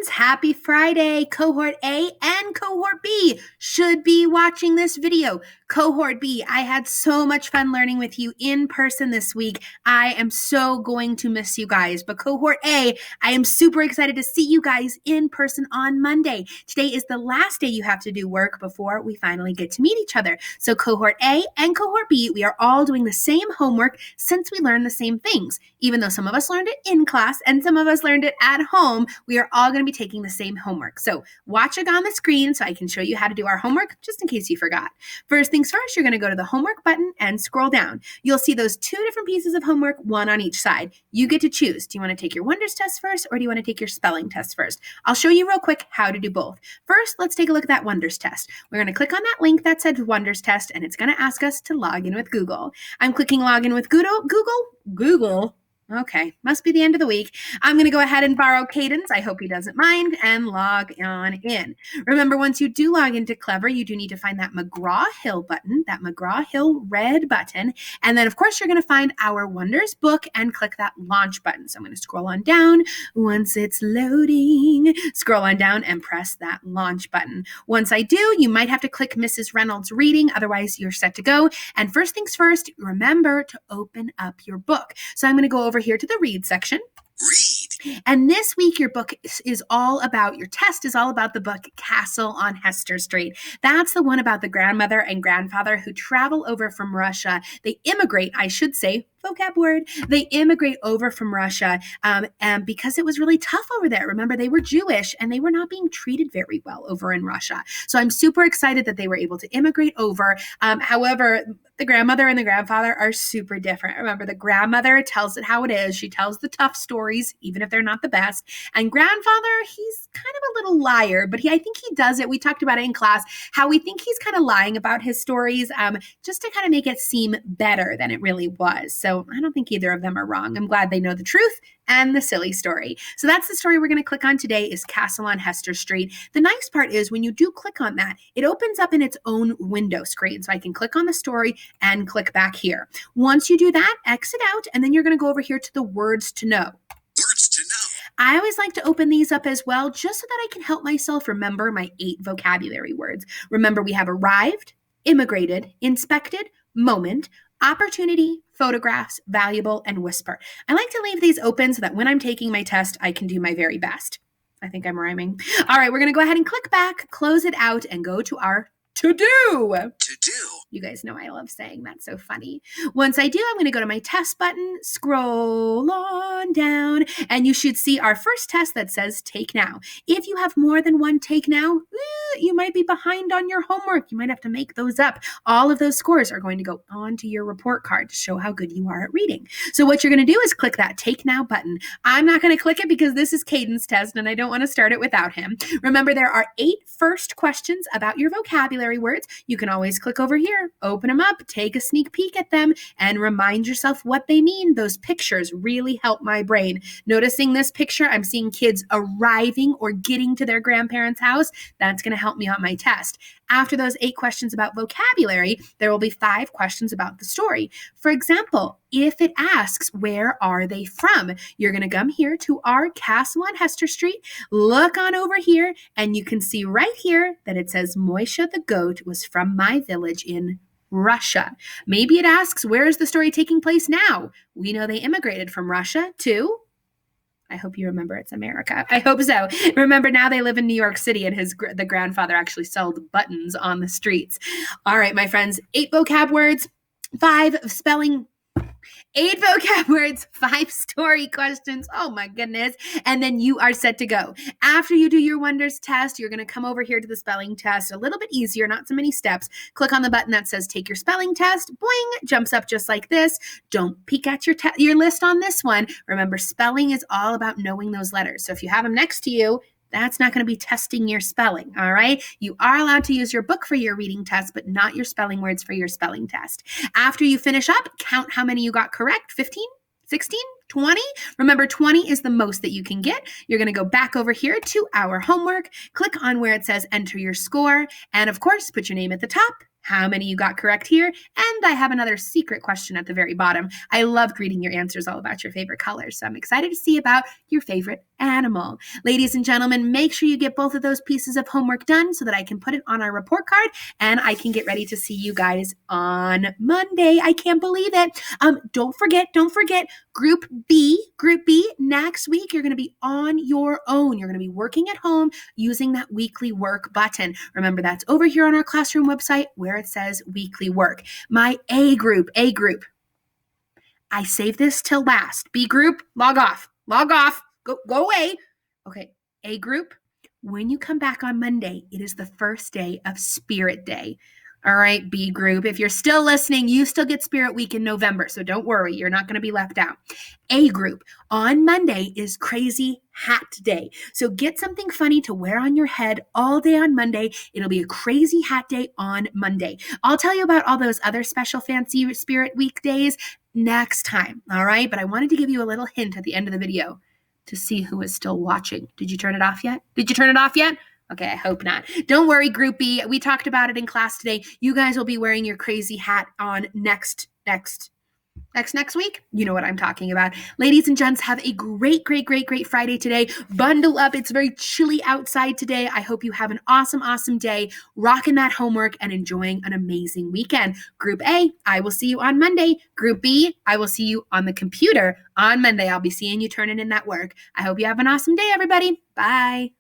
friends. Happy Friday. Cohort A and Cohort B should be watching this video. Cohort B, I had so much fun learning with you in person this week. I am so going to miss you guys. But Cohort A, I am super excited to see you guys in person on Monday. Today is the last day you have to do work before we finally get to meet each other. So Cohort A and Cohort B, we are all doing the same homework since we learned the same things. Even though some of us learned it in class and some of us learned it at home, we are all going to be taking the same homework. So watch it on the screen so I can show you how to do our homework, just in case you forgot. First things first, you're going to go to the homework button and scroll down. You'll see those two different pieces of homework, one on each side. You get to choose. Do you want to take your Wonders test first, or do you want to take your spelling test first? I'll show you real quick how to do both. First, let's take a look at that Wonders test. We're going to click on that link that said Wonders test, and it's going to ask us to log in with Google. I'm clicking log in with Google. Okay, must be the end of the week. I'm going to go ahead and borrow Cadence. I hope he doesn't mind, and log on in. Remember, once you do log into Clever, you do need to find that McGraw-Hill button, that McGraw-Hill red button. And then, of course, you're going to find our Wonders book and click that launch button. So I'm going to scroll on down. Once it's loading, scroll on down and press that launch button. Once I do, you might have to click Mrs. Reynolds reading. Otherwise, you're set to go. And first things first, remember to open up your book. So I'm going to go over here to the read section. Read. And this week, your book is all about, your test is all about the book Castle on Hester Street. That's the one about the grandmother and grandfather who travel over from Russia. They immigrate, I should say, vocab word. They immigrate over from Russia and because it was really tough over there. Remember, they were Jewish and they were not being treated very well over in Russia. So I'm super excited that they were able to immigrate over. However, the grandmother and the grandfather are super different. Remember, the grandmother tells it how it is. She tells the tough stories, even if they're not the best. And grandfather, he's kind of a little liar, but I think he does it. We talked about it in class, how we think he's kind of lying about his stories just to kind of make it seem better than it really was. So I don't think either of them are wrong. I'm glad they know the truth and the silly story. So that's the story we're going to click on today, is Castle on Hester Street. The nice part is when you do click on that, it opens up in its own window screen. So I can click on the story and click back here. Once you do that, exit out, and then you're going to go over here to the words to know. Words to know. I always like to open these up as well, just so that I can help myself remember my 8 vocabulary words. Remember, we have arrived, immigrated, inspected, moment, opportunity, photographs, valuable, and whisper. I like to leave these open so that when I'm taking my test, I can do my very best. I think I'm rhyming. All right, we're going to go ahead and click back, close it out, and go to our to-do. To-do. You guys know I love saying that. So funny. Once I do, I'm going to go to my test button, scroll on down, and you should see our first test that says Take Now. If you have more than one Take Now, you might be behind on your homework. You might have to make those up. All of those scores are going to go onto your report card to show how good you are at reading. So what you're going to do is click that Take Now button. I'm not going to click it because this is Caden's test, and I don't want to start it without him. Remember, there are 8 first questions about your vocabulary words. You can always click over here, open them up, take a sneak peek at them, and remind yourself what they mean. Those pictures really help my brain. Noticing this picture, I'm seeing kids arriving or getting to their grandparents' house. That's going to help me on my test. After those 8 questions about vocabulary, there will be 5 questions about the story. For example, if it asks, where are they from? You're going to come here to our Castle on Hester Street, look on over here, and you can see right here that it says Moisha the goat was from my village in Russia. Maybe it asks, where is the story taking place now? We know they immigrated from Russia to, I hope you remember it's America. I hope so. Remember, now they live in New York City, and the grandfather actually sold buttons on the streets. All right, my friends, 8 vocab words, 5 spelling, 8 vocab words, 5 story questions. Oh my goodness. And then you are set to go. After you do your Wonders test, you're going to come over here to the spelling test. A little bit easier, not so many steps. Click on the button that says take your spelling test. Boing, jumps up just like this. Don't peek at your list on this one. Remember, spelling is all about knowing those letters. So if you have them next to you, that's not going to be testing your spelling, all right? You are allowed to use your book for your reading test, but not your spelling words for your spelling test. After you finish up, count how many you got correct. 15, 16, 20. Remember, 20 is the most that you can get. You're going to go back over here to our homework, click on where it says enter your score, and of course, put your name at the top, how many you got correct here. And I have another secret question at the very bottom. I loved reading your answers all about your favorite colors. So I'm excited to see about your favorite animal. Ladies and gentlemen, make sure you get both of those pieces of homework done so that I can put it on our report card and I can get ready to see you guys on Monday. I can't believe it. Don't forget, Group B, next week, you're going to be on your own. You're going to be working at home using that weekly work button. Remember, that's over here on our classroom website where it says weekly work. My A group. I save this till last. B group, log off, go away. Okay, A group, when you come back on Monday, it is the first day of Spirit Day. All right, B group, if you're still listening, you still get Spirit Week in November, so don't worry, you're not going to be left out. A group, on Monday is Crazy Hat Day. So get something funny to wear on your head all day on Monday. It'll be a Crazy Hat Day on Monday. I'll tell you about all those other special fancy Spirit Week days next time, all right? But I wanted to give you a little hint at the end of the video to see who is still watching. Did you turn it off yet? Okay, I hope not. Don't worry, Group B. We talked about it in class today. You guys will be wearing your crazy hat on next week. You know what I'm talking about. Ladies and gents, have a great Friday today. Bundle up. It's very chilly outside today. I hope you have an awesome day, rocking that homework and enjoying an amazing weekend. Group A, I will see you on Monday. Group B, I will see you on the computer on Monday. I'll be seeing you turning in that work. I hope you have an awesome day, everybody. Bye.